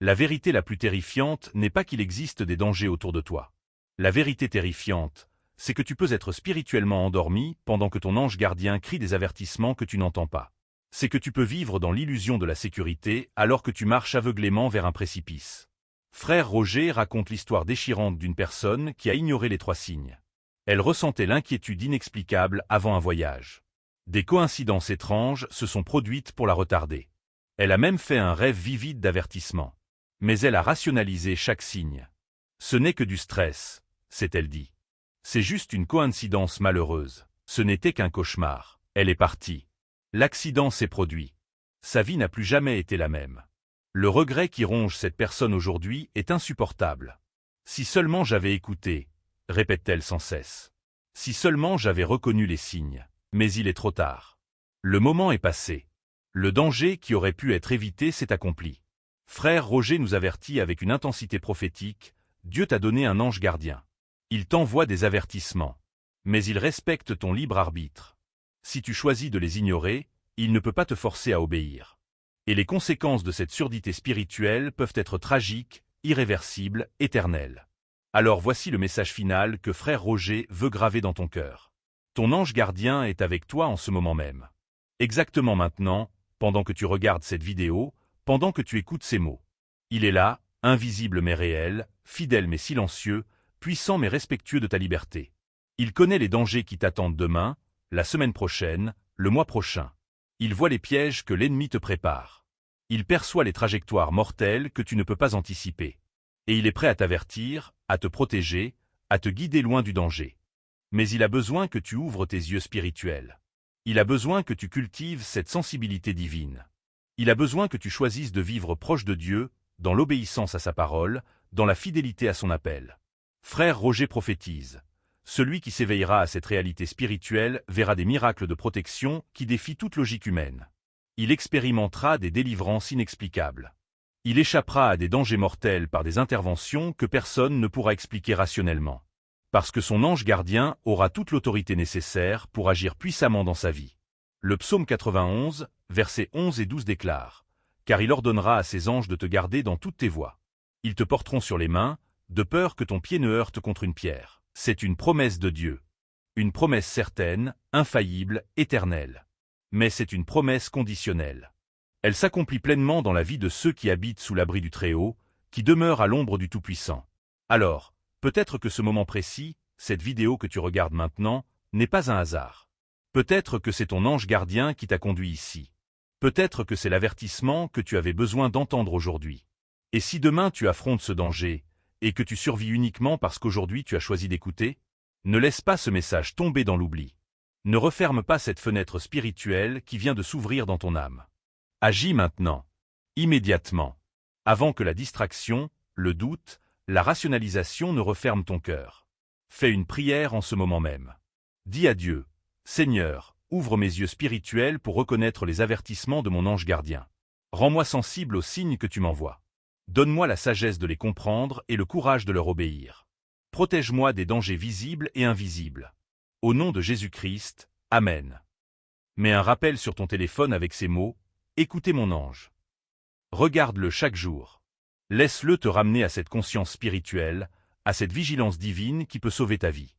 La vérité la plus terrifiante n'est pas qu'il existe des dangers autour de toi. La vérité terrifiante, c'est que tu peux être spirituellement endormi pendant que ton ange gardien crie des avertissements que tu n'entends pas. C'est que tu peux vivre dans l'illusion de la sécurité alors que tu marches aveuglément vers un précipice. Frère Roger raconte l'histoire déchirante d'une personne qui a ignoré les 3 signes. Elle ressentait l'inquiétude inexplicable avant un voyage. Des coïncidences étranges se sont produites pour la retarder. Elle a même fait un rêve vivide d'avertissement. Mais elle a rationalisé chaque signe. Ce n'est que du stress, s'est-elle dit. C'est juste une coïncidence malheureuse. Ce n'était qu'un cauchemar. Elle est partie. L'accident s'est produit. Sa vie n'a plus jamais été la même. Le regret qui ronge cette personne aujourd'hui est insupportable. Si seulement j'avais écouté, répète-t-elle sans cesse. Si seulement j'avais reconnu les signes. Mais il est trop tard. Le moment est passé. Le danger qui aurait pu être évité s'est accompli. Frère Roger nous avertit avec une intensité prophétique, Dieu t'a donné un ange gardien. Il t'envoie des avertissements. Mais il respecte ton libre arbitre. Si tu choisis de les ignorer, il ne peut pas te forcer à obéir. Et les conséquences de cette surdité spirituelle peuvent être tragiques, irréversibles, éternelles. Alors voici le message final que Frère Roger veut graver dans ton cœur. Ton ange gardien est avec toi en ce moment même. Exactement maintenant, pendant que tu regardes cette vidéo, pendant que tu écoutes ces mots. Il est là, invisible mais réel, fidèle mais silencieux, puissant mais respectueux de ta liberté. Il connaît les dangers qui t'attendent demain, la semaine prochaine, le mois prochain. Il voit les pièges que l'ennemi te prépare. Il perçoit les trajectoires mortelles que tu ne peux pas anticiper. Et il est prêt à t'avertir, à te protéger, à te guider loin du danger. Mais il a besoin que tu ouvres tes yeux spirituels. Il a besoin que tu cultives cette sensibilité divine. Il a besoin que tu choisisses de vivre proche de Dieu, dans l'obéissance à sa parole, dans la fidélité à son appel. Frère Roger prophétise. Celui qui s'éveillera à cette réalité spirituelle verra des miracles de protection qui défient toute logique humaine. Il expérimentera des délivrances inexplicables. Il échappera à des dangers mortels par des interventions que personne ne pourra expliquer rationnellement. Parce que son ange gardien aura toute l'autorité nécessaire pour agir puissamment dans sa vie. Le psaume 91, versets 11 et 12 déclare « Car il ordonnera à ses anges de te garder dans toutes tes voies. Ils te porteront sur les mains, de peur que ton pied ne heurte contre une pierre. » C'est une promesse de Dieu. Une promesse certaine, infaillible, éternelle. Mais c'est une promesse conditionnelle. Elle s'accomplit pleinement dans la vie de ceux qui habitent sous l'abri du Très-Haut, qui demeurent à l'ombre du Tout-Puissant. Alors, peut-être que ce moment précis, cette vidéo que tu regardes maintenant, n'est pas un hasard. Peut-être que c'est ton ange gardien qui t'a conduit ici. Peut-être que c'est l'avertissement que tu avais besoin d'entendre aujourd'hui. Et si demain tu affrontes ce danger, et que tu survis uniquement parce qu'aujourd'hui tu as choisi d'écouter, ne laisse pas ce message tomber dans l'oubli. Ne referme pas cette fenêtre spirituelle qui vient de s'ouvrir dans ton âme. Agis maintenant, immédiatement, avant que la distraction, le doute, la rationalisation ne referment ton cœur. Fais une prière en ce moment même. Dis à Dieu, Seigneur, ouvre mes yeux spirituels pour reconnaître les avertissements de mon ange gardien. Rends-moi sensible aux signes que tu m'envoies. Donne-moi la sagesse de les comprendre et le courage de leur obéir. Protège-moi des dangers visibles et invisibles. Au nom de Jésus-Christ, Amen. Mets un rappel sur ton téléphone avec ces mots, écoutez mon ange. Regarde-le chaque jour. Laisse-le te ramener à cette conscience spirituelle, à cette vigilance divine qui peut sauver ta vie.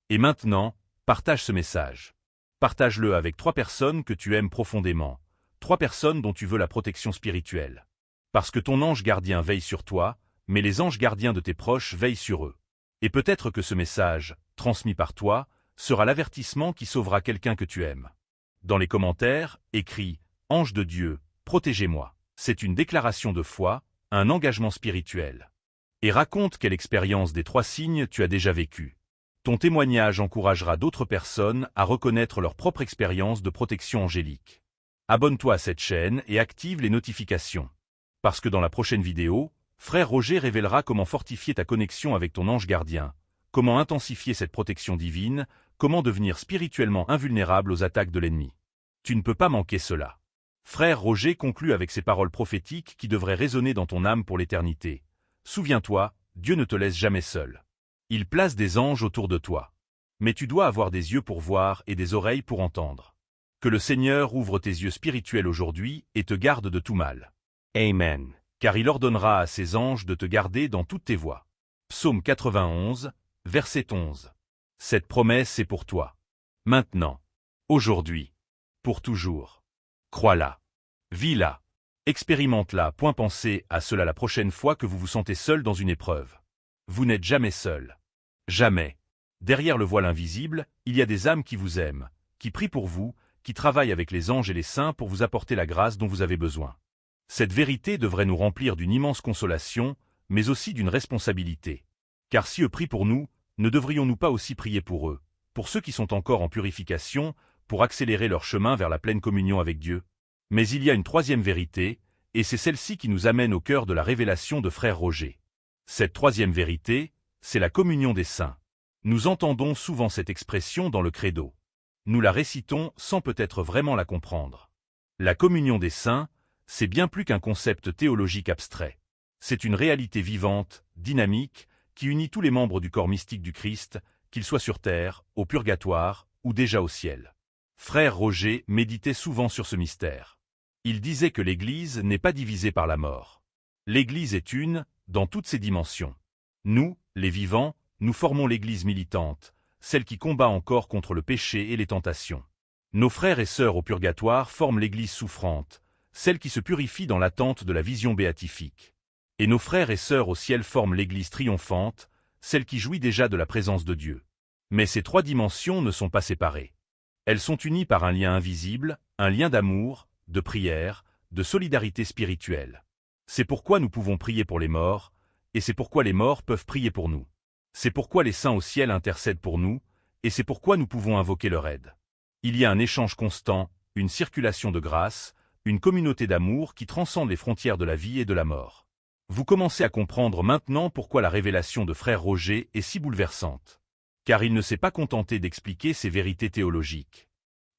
Et maintenant, partage ce message. Partage-le avec 3 personnes que tu aimes profondément, 3 personnes dont tu veux la protection spirituelle. Parce que ton ange gardien veille sur toi, mais les anges gardiens de tes proches veillent sur eux. Et peut-être que ce message, transmis par toi, sera l'avertissement qui sauvera quelqu'un que tu aimes. Dans les commentaires, écris « Ange de Dieu, protégez-moi ». C'est une déclaration de foi, un engagement spirituel. Et raconte quelle expérience des 3 signes tu as déjà vécue. Ton témoignage encouragera d'autres personnes à reconnaître leur propre expérience de protection angélique. Abonne-toi à cette chaîne et active les notifications. Parce que dans la prochaine vidéo, Frère Roger révélera comment fortifier ta connexion avec ton ange gardien, comment intensifier cette protection divine, comment devenir spirituellement invulnérable aux attaques de l'ennemi. Tu ne peux pas manquer cela. Frère Roger conclut avec ces paroles prophétiques qui devraient résonner dans ton âme pour l'éternité. Souviens-toi, Dieu ne te laisse jamais seul. Il place des anges autour de toi. Mais tu dois avoir des yeux pour voir et des oreilles pour entendre. Que le Seigneur ouvre tes yeux spirituels aujourd'hui et te garde de tout mal. Amen. car il ordonnera à ses anges de te garder dans toutes tes voies. Psaume 91, verset 11. Cette promesse est pour toi. Maintenant. Aujourd'hui. Pour toujours. Crois-la. Vis-la. Expérimente-la. Pensez à cela la prochaine fois que vous vous sentez seul dans une épreuve. Vous n'êtes jamais seul. Jamais. Derrière le voile invisible, il y a des âmes qui vous aiment, qui prient pour vous, qui travaillent avec les anges et les saints pour vous apporter la grâce dont vous avez besoin. Cette vérité devrait nous remplir d'une immense consolation, mais aussi d'une responsabilité. Car si eux prient pour nous, ne devrions-nous pas aussi prier pour eux, pour ceux qui sont encore en purification, pour accélérer leur chemin vers la pleine communion avec Dieu? Mais il y a une troisième vérité, et c'est celle-ci qui nous amène au cœur de la révélation de Frère Roger. Cette troisième vérité, c'est la communion des saints. Nous entendons souvent cette expression dans le credo. Nous la récitons sans peut-être vraiment la comprendre. La communion des saints, c'est bien plus qu'un concept théologique abstrait. C'est une réalité vivante, dynamique, qui unit tous les membres du corps mystique du Christ, qu'ils soient sur terre, au purgatoire, ou déjà au ciel. Frère Roger méditait souvent sur ce mystère. Il disait que l'Église n'est pas divisée par la mort. L'Église est une, dans toutes ses dimensions. Nous, les vivants, nous formons l'Église militante, celle qui combat encore contre le péché et les tentations. Nos frères et sœurs au purgatoire forment l'Église souffrante, celle qui se purifie dans l'attente de la vision béatifique. Et nos frères et sœurs au ciel forment l'Église triomphante, celle qui jouit déjà de la présence de Dieu. Mais ces trois dimensions ne sont pas séparées. Elles sont unies par un lien invisible, un lien d'amour, de prière, de solidarité spirituelle. C'est pourquoi nous pouvons prier pour les morts, et c'est pourquoi les morts peuvent prier pour nous. C'est pourquoi les saints au ciel intercèdent pour nous, et c'est pourquoi nous pouvons invoquer leur aide. Il y a un échange constant, une circulation de grâce, une communauté d'amour qui transcende les frontières de la vie et de la mort. Vous commencez à comprendre maintenant pourquoi la révélation de Frère Roger est si bouleversante. Car il ne s'est pas contenté d'expliquer ces vérités théologiques.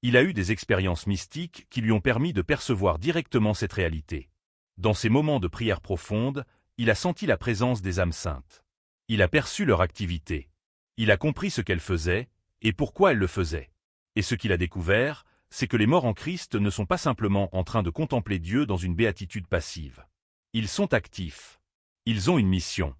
Il a eu des expériences mystiques qui lui ont permis de percevoir directement cette réalité. Dans ces moments de prière profonde, il a senti la présence des âmes saintes. Il a perçu leur activité. Il a compris ce qu'elles faisaient, et pourquoi elles le faisaient. Et ce qu'il a découvert, c'est que les morts en Christ ne sont pas simplement en train de contempler Dieu dans une béatitude passive. Ils sont actifs. Ils ont une mission.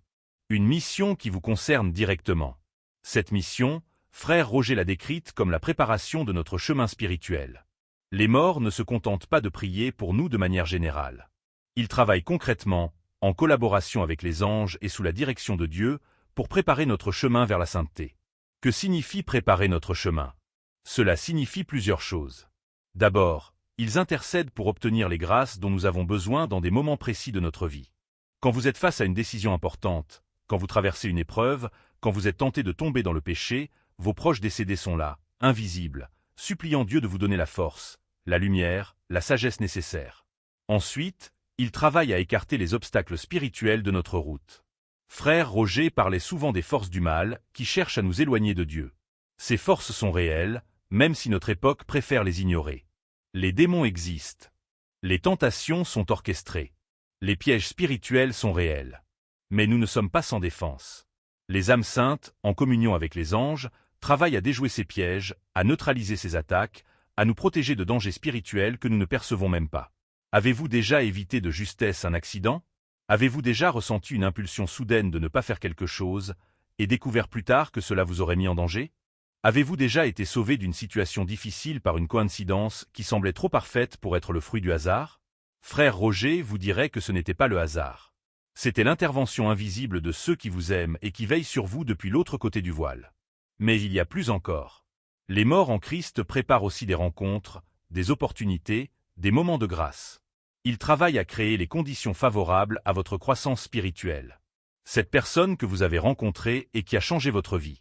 Une mission qui vous concerne directement. Cette mission, Frère Roger l'a décrite comme la préparation de notre chemin spirituel. Les morts ne se contentent pas de prier pour nous de manière générale. Ils travaillent concrètement, en collaboration avec les anges et sous la direction de Dieu, pour préparer notre chemin vers la sainteté. Que signifie préparer notre chemin? Cela signifie plusieurs choses. D'abord, ils intercèdent pour obtenir les grâces dont nous avons besoin dans des moments précis de notre vie. Quand vous êtes face à une décision importante, quand vous traversez une épreuve, quand vous êtes tenté de tomber dans le péché, vos proches décédés sont là, invisibles, suppliant Dieu de vous donner la force, la lumière, la sagesse nécessaires. Ensuite, ils travaillent à écarter les obstacles spirituels de notre route. Frère Roger parlait souvent des forces du mal qui cherchent à nous éloigner de Dieu. Ces forces sont réelles, même si notre époque préfère les ignorer. Les démons existent. Les tentations sont orchestrées. Les pièges spirituels sont réels. Mais nous ne sommes pas sans défense. Les âmes saintes, en communion avec les anges, travaillent à déjouer ces pièges, à neutraliser ces attaques, à nous protéger de dangers spirituels que nous ne percevons même pas. Avez-vous déjà évité de justesse un accident? Avez-vous déjà ressenti une impulsion soudaine de ne pas faire quelque chose, et découvert plus tard que cela vous aurait mis en danger? Avez-vous déjà été sauvé d'une situation difficile par une coïncidence qui semblait trop parfaite pour être le fruit du hasard? Frère Roger vous dirait que ce n'était pas le hasard. C'était l'intervention invisible de ceux qui vous aiment et qui veillent sur vous depuis l'autre côté du voile. Mais il y a plus encore. Les morts en Christ préparent aussi des rencontres, des opportunités, des moments de grâce. Ils travaillent à créer les conditions favorables à votre croissance spirituelle. Cette personne que vous avez rencontrée et qui a changé votre vie.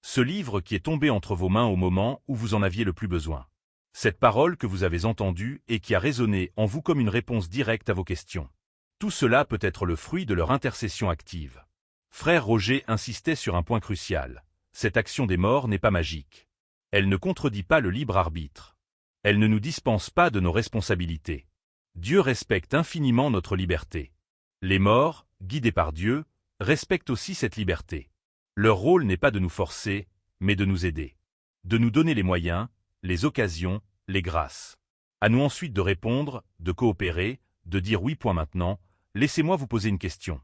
Ce livre qui est tombé entre vos mains au moment où vous en aviez le plus besoin. Cette parole que vous avez entendue et qui a résonné en vous comme une réponse directe à vos questions. Tout cela peut être le fruit de leur intercession active. Frère Roger insistait sur un point crucial. Cette action des morts n'est pas magique. Elle ne contredit pas le libre arbitre. Elle ne nous dispense pas de nos responsabilités. Dieu respecte infiniment notre liberté. Les morts, guidés par Dieu, respectent aussi cette liberté. Leur rôle n'est pas de nous forcer, mais de nous aider. De nous donner les moyens, les occasions, les grâces. À nous ensuite de répondre, de coopérer, de dire oui. Maintenant, laissez-moi vous poser une question.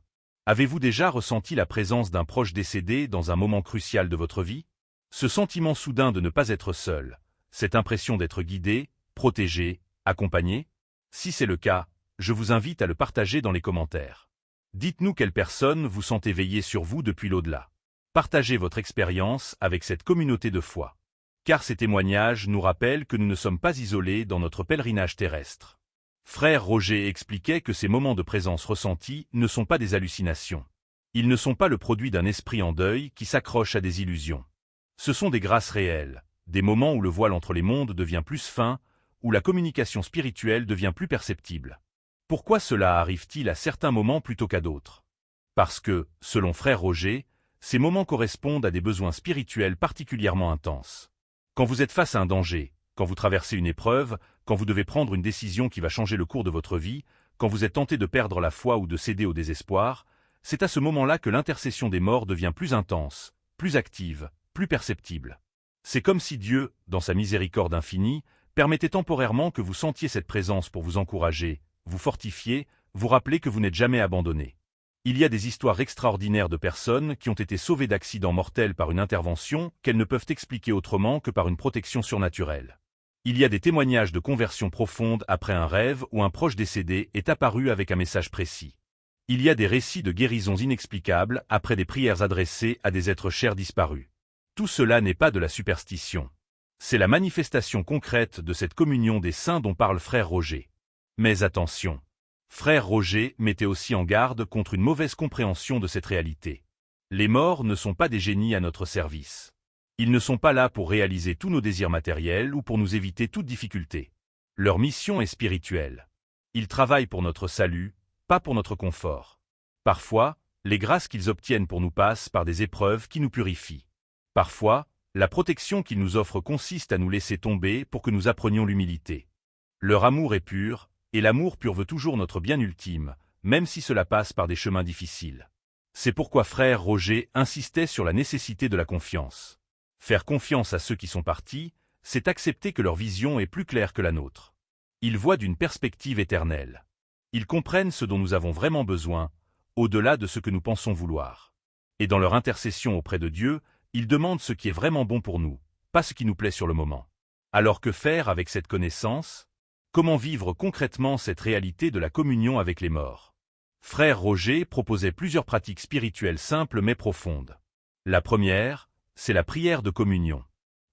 Avez-vous déjà ressenti la présence d'un proche décédé dans un moment crucial de votre vie? Ce sentiment soudain de ne pas être seul, cette impression d'être guidé, protégé, accompagné? Si c'est le cas, je vous invite à le partager dans les commentaires. Dites-nous quelle personne vous sentez veiller sur vous depuis l'au-delà. Partagez votre expérience avec cette communauté de foi. Car ces témoignages nous rappellent que nous ne sommes pas isolés dans notre pèlerinage terrestre. Frère Roger expliquait que ces moments de présence ressentis ne sont pas des hallucinations. Ils ne sont pas le produit d'un esprit en deuil qui s'accroche à des illusions. Ce sont des grâces réelles, des moments où le voile entre les mondes devient plus fin, où la communication spirituelle devient plus perceptible. Pourquoi cela arrive-t-il à certains moments plutôt qu'à d'autres? Parce que, selon Frère Roger, ces moments correspondent à des besoins spirituels particulièrement intenses. Quand vous êtes face à un danger, quand vous traversez une épreuve, quand vous devez prendre une décision qui va changer le cours de votre vie, quand vous êtes tenté de perdre la foi ou de céder au désespoir, c'est à ce moment-là que l'intercession des morts devient plus intense, plus active, plus perceptible. C'est comme si Dieu, dans sa miséricorde infinie, permettait temporairement que vous sentiez cette présence pour vous encourager, vous fortifier, vous rappeler que vous n'êtes jamais abandonné. Il y a des histoires extraordinaires de personnes qui ont été sauvées d'accidents mortels par une intervention qu'elles ne peuvent expliquer autrement que par une protection surnaturelle. Il y a des témoignages de conversion profonde après un rêve où un proche décédé est apparu avec un message précis. Il y a des récits de guérisons inexplicables après des prières adressées à des êtres chers disparus. Tout cela n'est pas de la superstition. C'est la manifestation concrète de cette communion des saints dont parle Frère Roger. Mais attention! Frère Roger mettait aussi en garde contre une mauvaise compréhension de cette réalité. Les morts ne sont pas des génies à notre service. Ils ne sont pas là pour réaliser tous nos désirs matériels ou pour nous éviter toute difficulté. Leur mission est spirituelle. Ils travaillent pour notre salut, pas pour notre confort. Parfois, les grâces qu'ils obtiennent pour nous passent par des épreuves qui nous purifient. Parfois, la protection qu'ils nous offrent consiste à nous laisser tomber pour que nous apprenions l'humilité. Leur amour est pur, et l'amour pur veut toujours notre bien ultime, même si cela passe par des chemins difficiles. C'est pourquoi Frère Roger insistait sur la nécessité de la confiance. Faire confiance à ceux qui sont partis, c'est accepter que leur vision est plus claire que la nôtre. Ils voient d'une perspective éternelle. Ils comprennent ce dont nous avons vraiment besoin, au-delà de ce que nous pensons vouloir. Et dans leur intercession auprès de Dieu, ils demandent ce qui est vraiment bon pour nous, pas ce qui nous plaît sur le moment. Alors que faire avec cette connaissance? Comment vivre concrètement cette réalité de la communion avec les morts? Frère Roger proposait plusieurs pratiques spirituelles simples mais profondes. La première, c'est la prière de communion.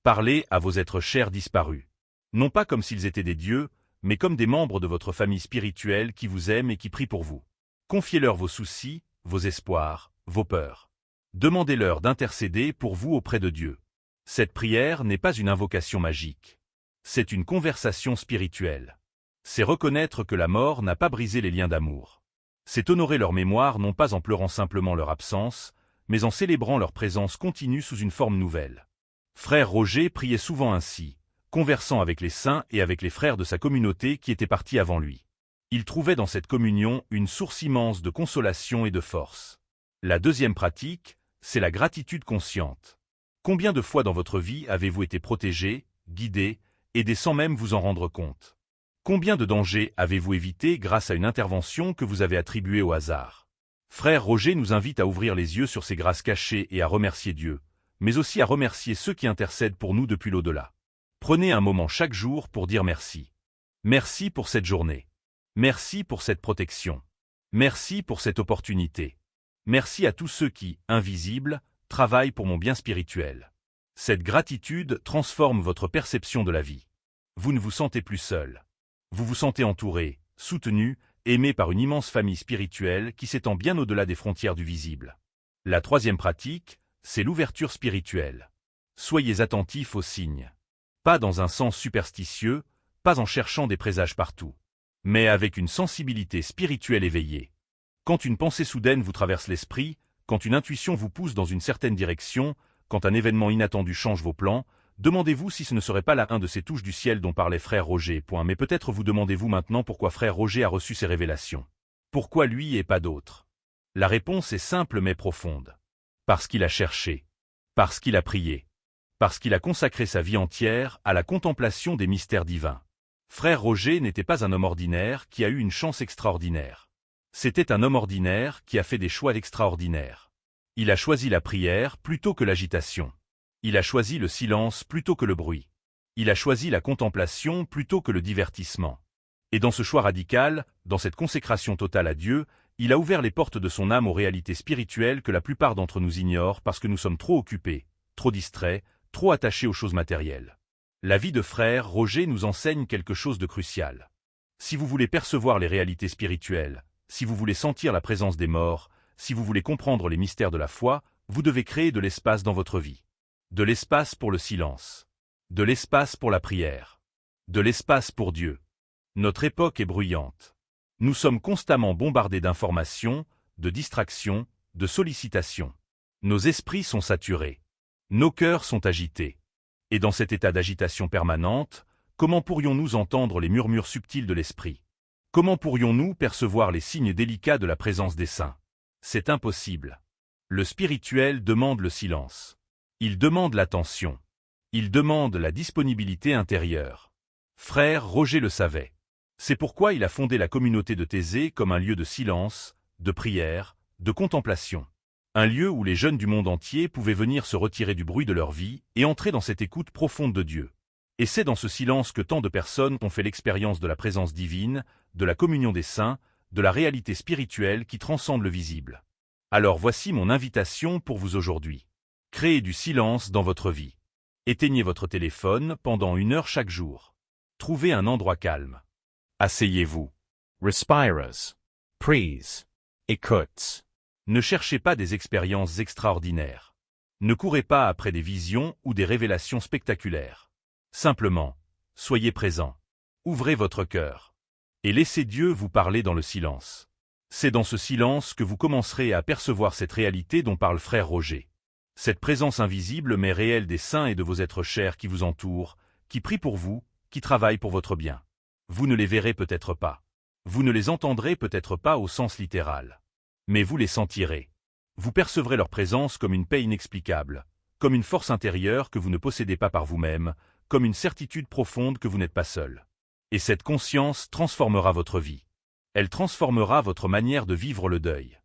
Parlez à vos êtres chers disparus. Non pas comme s'ils étaient des dieux, mais comme des membres de votre famille spirituelle qui vous aiment et qui prient pour vous. Confiez-leur vos soucis, vos espoirs, vos peurs. Demandez-leur d'intercéder pour vous auprès de Dieu. Cette prière n'est pas une invocation magique. C'est une conversation spirituelle. C'est reconnaître que la mort n'a pas brisé les liens d'amour. C'est honorer leur mémoire non pas en pleurant simplement leur absence, mais en célébrant leur présence continue sous une forme nouvelle. Frère Roger priait souvent ainsi, conversant avec les saints et avec les frères de sa communauté qui étaient partis avant lui. Il trouvait dans cette communion une source immense de consolation et de force. La deuxième pratique, c'est la gratitude consciente. Combien de fois dans votre vie avez-vous été protégé, guidé, aidé sans même vous en rendre compte? Combien de dangers avez-vous évité grâce à une intervention que vous avez attribuée au hasard? Frère Roger nous invite à ouvrir les yeux sur ces grâces cachées et à remercier Dieu, mais aussi à remercier ceux qui intercèdent pour nous depuis l'au-delà. Prenez un moment chaque jour pour dire merci. Merci pour cette journée. Merci pour cette protection. Merci pour cette opportunité. Merci à tous ceux qui, invisibles, travaillent pour mon bien spirituel. Cette gratitude transforme votre perception de la vie. Vous ne vous sentez plus seul. Vous vous sentez entouré, soutenu, aimé par une immense famille spirituelle qui s'étend bien au-delà des frontières du visible. La troisième pratique, c'est l'ouverture spirituelle. Soyez attentifs aux signes. Pas dans un sens superstitieux, pas en cherchant des présages partout, mais avec une sensibilité spirituelle éveillée. Quand une pensée soudaine vous traverse l'esprit, quand une intuition vous pousse dans une certaine direction, quand un événement inattendu change vos plans, demandez-vous si ce ne serait pas là un de ces touches du ciel dont parlait Frère Roger. Mais peut-être vous demandez-vous maintenant pourquoi Frère Roger a reçu ces révélations. Pourquoi lui et pas d'autres? La réponse est simple mais profonde. Parce qu'il a cherché. Parce qu'il a prié. Parce qu'il a consacré sa vie entière à la contemplation des mystères divins. Frère Roger n'était pas un homme ordinaire qui a eu une chance extraordinaire. C'était un homme ordinaire qui a fait des choix extraordinaires. Il a choisi la prière plutôt que l'agitation. Il a choisi le silence plutôt que le bruit. Il a choisi la contemplation plutôt que le divertissement. Et dans ce choix radical, dans cette consécration totale à Dieu, il a ouvert les portes de son âme aux réalités spirituelles que la plupart d'entre nous ignorent parce que nous sommes trop occupés, trop distraits, trop attachés aux choses matérielles. La vie de frère Roger nous enseigne quelque chose de crucial. Si vous voulez percevoir les réalités spirituelles, si vous voulez sentir la présence des morts, si vous voulez comprendre les mystères de la foi, vous devez créer de l'espace dans votre vie. De l'espace pour le silence. De l'espace pour la prière. De l'espace pour Dieu. Notre époque est bruyante. Nous sommes constamment bombardés d'informations, de distractions, de sollicitations. Nos esprits sont saturés. Nos cœurs sont agités. Et dans cet état d'agitation permanente, comment pourrions-nous entendre les murmures subtils de l'esprit? Comment pourrions-nous percevoir les signes délicats de la présence des saints? C'est impossible. Le spirituel demande le silence. Il demande l'attention. Il demande la disponibilité intérieure. Frère Roger le savait. C'est pourquoi il a fondé la communauté de Thésée comme un lieu de silence, de prière, de contemplation. Un lieu où les jeunes du monde entier pouvaient venir se retirer du bruit de leur vie et entrer dans cette écoute profonde de Dieu. Et c'est dans ce silence que tant de personnes ont fait l'expérience de la présence divine, de la communion des saints, de la réalité spirituelle qui transcende le visible. Alors voici mon invitation pour vous aujourd'hui. Créez du silence dans votre vie. Éteignez votre téléphone pendant 1 heure chaque jour. Trouvez un endroit calme. Asseyez-vous. Respiras. Prise. Écoute. Ne cherchez pas des expériences extraordinaires. Ne courez pas après des visions ou des révélations spectaculaires. Simplement, soyez présent. Ouvrez votre cœur. Et laissez Dieu vous parler dans le silence. C'est dans ce silence que vous commencerez à percevoir cette réalité dont parle frère Roger. Cette présence invisible mais réelle des saints et de vos êtres chers qui vous entourent, qui prient pour vous, qui travaillent pour votre bien. Vous ne les verrez peut-être pas. Vous ne les entendrez peut-être pas au sens littéral. Mais vous les sentirez. Vous percevrez leur présence comme une paix inexplicable, comme une force intérieure que vous ne possédez pas par vous-même, comme une certitude profonde que vous n'êtes pas seul. Et cette conscience transformera votre vie. Elle transformera votre manière de vivre le deuil.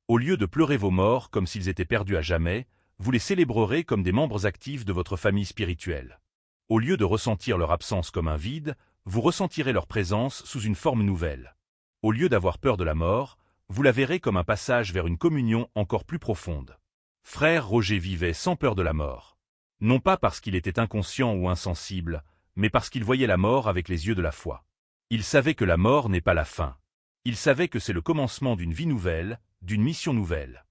Au lieu de pleurer vos morts comme s'ils étaient perdus à jamais, vous les célébrerez comme des membres actifs de votre famille spirituelle. Au lieu de ressentir leur absence comme un vide, vous ressentirez leur présence sous une forme nouvelle. Au lieu d'avoir peur de la mort, vous la verrez comme un passage vers une communion encore plus profonde. Frère Roger vivait sans peur de la mort. Non pas parce qu'il était inconscient ou insensible, mais parce qu'il voyait la mort avec les yeux de la foi. Il savait que la mort n'est pas la fin. Il savait que c'est le commencement d'une vie nouvelle, d'une mission nouvelle.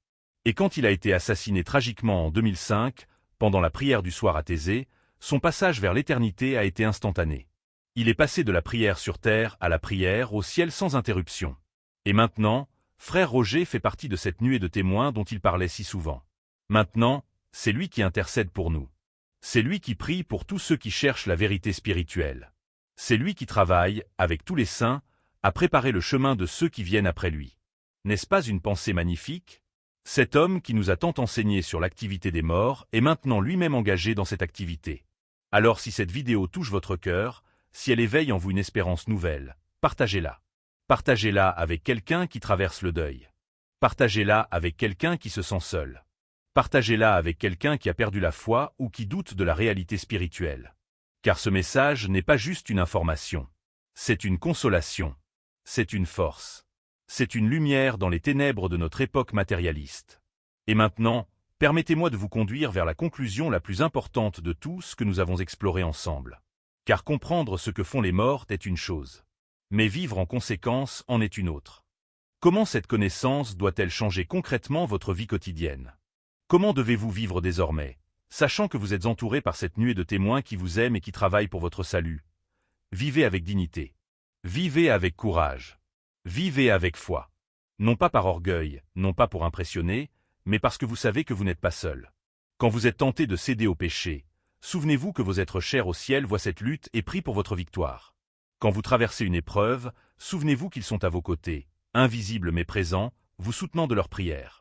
Et quand il a été assassiné tragiquement en 2005, pendant la prière du soir à Thésée, son passage vers l'éternité a été instantané. Il est passé de la prière sur terre à la prière au ciel sans interruption. Et maintenant, frère Roger fait partie de cette nuée de témoins dont il parlait si souvent. Maintenant, c'est lui qui intercède pour nous. C'est lui qui prie pour tous ceux qui cherchent la vérité spirituelle. C'est lui qui travaille, avec tous les saints, à préparer le chemin de ceux qui viennent après lui. N'est-ce pas une pensée magnifique? Cet homme qui nous a tant enseigné sur l'activité des morts est maintenant lui-même engagé dans cette activité. Alors si cette vidéo touche votre cœur, si elle éveille en vous une espérance nouvelle, partagez-la. Partagez-la avec quelqu'un qui traverse le deuil. Partagez-la avec quelqu'un qui se sent seul. Partagez-la avec quelqu'un qui a perdu la foi ou qui doute de la réalité spirituelle. Car ce message n'est pas juste une information. C'est une consolation. C'est une force. C'est une lumière dans les ténèbres de notre époque matérialiste. Et maintenant, permettez-moi de vous conduire vers la conclusion la plus importante de tout ce que nous avons exploré ensemble. Car comprendre ce que font les morts est une chose. Mais vivre en conséquence en est une autre. Comment cette connaissance doit-elle changer concrètement votre vie quotidienne? Comment devez-vous vivre désormais, sachant que vous êtes entouré par cette nuée de témoins qui vous aiment et qui travaillent pour votre salut? Vivez avec dignité. Vivez avec courage. Vivez avec foi. Non pas par orgueil, non pas pour impressionner, mais parce que vous savez que vous n'êtes pas seul. Quand vous êtes tenté de céder au péché, souvenez-vous que vos êtres chers au ciel voient cette lutte et prient pour votre victoire. Quand vous traversez une épreuve, souvenez-vous qu'ils sont à vos côtés, invisibles mais présents, vous soutenant de leurs prières.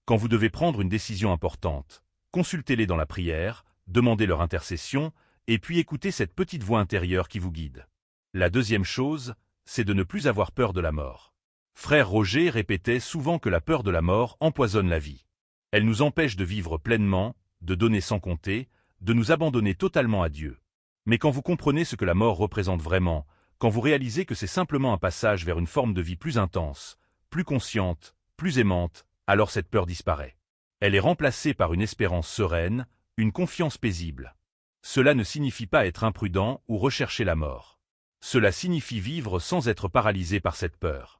Quand vous devez prendre une décision importante, consultez-les dans la prière, demandez leur intercession, et puis écoutez cette petite voix intérieure qui vous guide. La deuxième chose, c'est de ne plus avoir peur de la mort. Frère Roger répétait souvent que la peur de la mort empoisonne la vie. Elle nous empêche de vivre pleinement, de donner sans compter, de nous abandonner totalement à Dieu. Mais quand vous comprenez ce que la mort représente vraiment, quand vous réalisez que c'est simplement un passage vers une forme de vie plus intense, plus consciente, plus aimante, alors cette peur disparaît. Elle est remplacée par une espérance sereine, une confiance paisible. Cela ne signifie pas être imprudent ou rechercher la mort. Cela signifie vivre sans être paralysé par cette peur.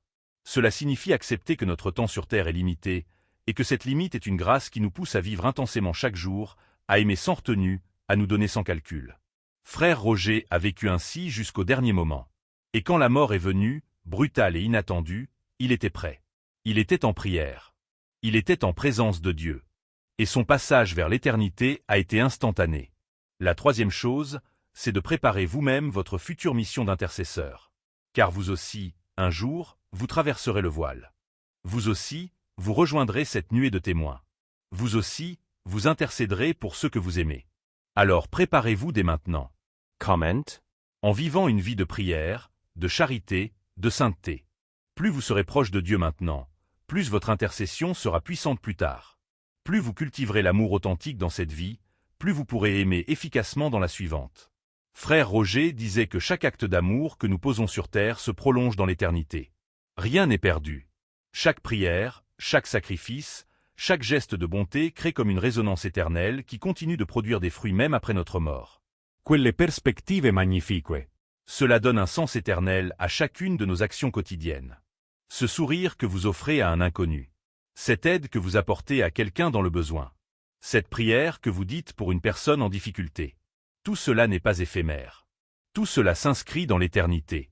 Cela signifie accepter que notre temps sur Terre est limité, et que cette limite est une grâce qui nous pousse à vivre intensément chaque jour, à aimer sans retenue, à nous donner sans calcul. Frère Roger a vécu ainsi jusqu'au dernier moment. Et quand la mort est venue, brutale et inattendue, il était prêt. Il était en prière. Il était en présence de Dieu. Et son passage vers l'éternité a été instantané. La troisième chose, c'est de préparer vous-même votre future mission d'intercesseur. Car vous aussi, un jour, vous traverserez le voile. Vous aussi, vous rejoindrez cette nuée de témoins. Vous aussi, vous intercéderez pour ceux que vous aimez. Alors préparez-vous dès maintenant. Comment? En vivant une vie de prière, de charité, de sainteté. Plus vous serez proche de Dieu maintenant, plus votre intercession sera puissante plus tard. Plus vous cultiverez l'amour authentique dans cette vie, plus vous pourrez aimer efficacement dans la suivante. Frère Roger disait que chaque acte d'amour que nous posons sur terre se prolonge dans l'éternité. Rien n'est perdu. Chaque prière, chaque sacrifice, chaque geste de bonté crée comme une résonance éternelle qui continue de produire des fruits même après notre mort. Quelle perspective magnifique. Cela donne un sens éternel à chacune de nos actions quotidiennes. Ce sourire que vous offrez à un inconnu. Cette aide que vous apportez à quelqu'un dans le besoin. Cette prière que vous dites pour une personne en difficulté. Tout cela n'est pas éphémère. Tout cela s'inscrit dans l'éternité.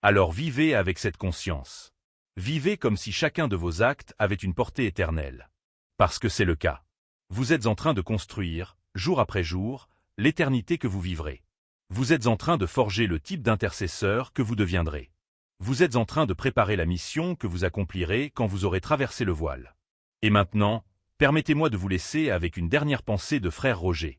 Alors vivez avec cette conscience. Vivez comme si chacun de vos actes avait une portée éternelle. Parce que c'est le cas. Vous êtes en train de construire, jour après jour, l'éternité que vous vivrez. Vous êtes en train de forger le type d'intercesseur que vous deviendrez. Vous êtes en train de préparer la mission que vous accomplirez quand vous aurez traversé le voile. Et maintenant, permettez-moi de vous laisser avec une dernière pensée de frère Roger.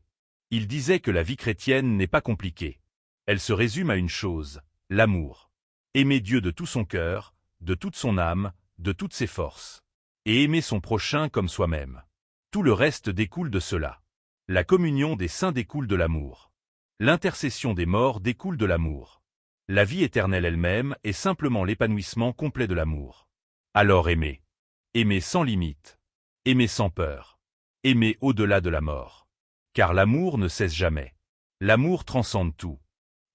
Il disait que la vie chrétienne n'est pas compliquée. Elle se résume à une chose, l'amour. Aimer Dieu de tout son cœur, de toute son âme, de toutes ses forces. Et aimer son prochain comme soi-même. Tout le reste découle de cela. La communion des saints découle de l'amour. L'intercession des morts découle de l'amour. La vie éternelle elle-même est simplement l'épanouissement complet de l'amour. Alors aimez. Aimez sans limite. Aimez sans peur. Aimez au-delà de la mort. Car l'amour ne cesse jamais. L'amour transcende tout.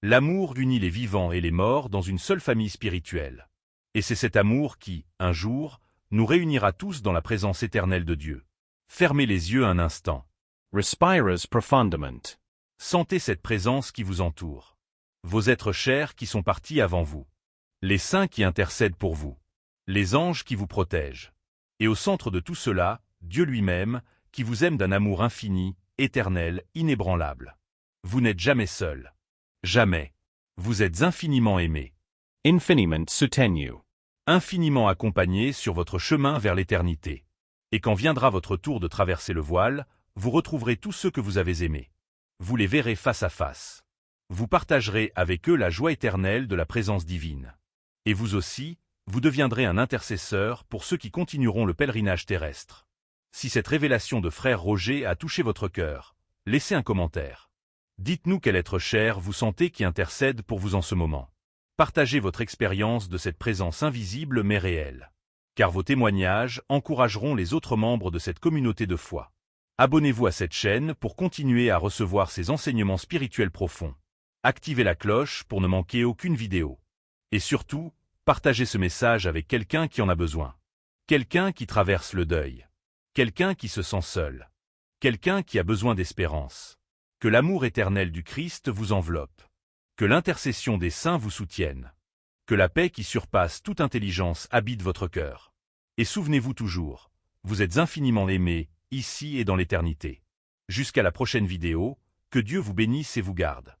L'amour unit les vivants et les morts dans une seule famille spirituelle. Et c'est cet amour qui, un jour, nous réunira tous dans la présence éternelle de Dieu. Fermez les yeux un instant. Respirez profundament. Sentez cette présence qui vous entoure. Vos êtres chers qui sont partis avant vous. Les saints qui intercèdent pour vous. Les anges qui vous protègent. Et au centre de tout cela, Dieu lui-même, qui vous aime d'un amour infini, éternel, inébranlable. Vous n'êtes jamais seul. Jamais. Vous êtes infiniment aimé. Infiniment soutenu. Infiniment accompagné sur votre chemin vers l'éternité. Et quand viendra votre tour de traverser le voile, vous retrouverez tous ceux que vous avez aimés. Vous les verrez face à face. Vous partagerez avec eux la joie éternelle de la présence divine. Et vous aussi, vous deviendrez un intercesseur pour ceux qui continueront le pèlerinage terrestre. Si cette révélation de frère Roger a touché votre cœur, laissez un commentaire. Dites-nous quel être cher vous sentez qui intercède pour vous en ce moment. Partagez votre expérience de cette présence invisible mais réelle. Car vos témoignages encourageront les autres membres de cette communauté de foi. Abonnez-vous à cette chaîne pour continuer à recevoir ces enseignements spirituels profonds. Activez la cloche pour ne manquer aucune vidéo. Et surtout, partagez ce message avec quelqu'un qui en a besoin. Quelqu'un qui traverse le deuil. Quelqu'un qui se sent seul. Quelqu'un qui a besoin d'espérance. Que l'amour éternel du Christ vous enveloppe. Que l'intercession des saints vous soutienne. Que la paix qui surpasse toute intelligence habite votre cœur. Et souvenez-vous toujours, vous êtes infiniment aimés, ici et dans l'éternité. Jusqu'à la prochaine vidéo, que Dieu vous bénisse et vous garde.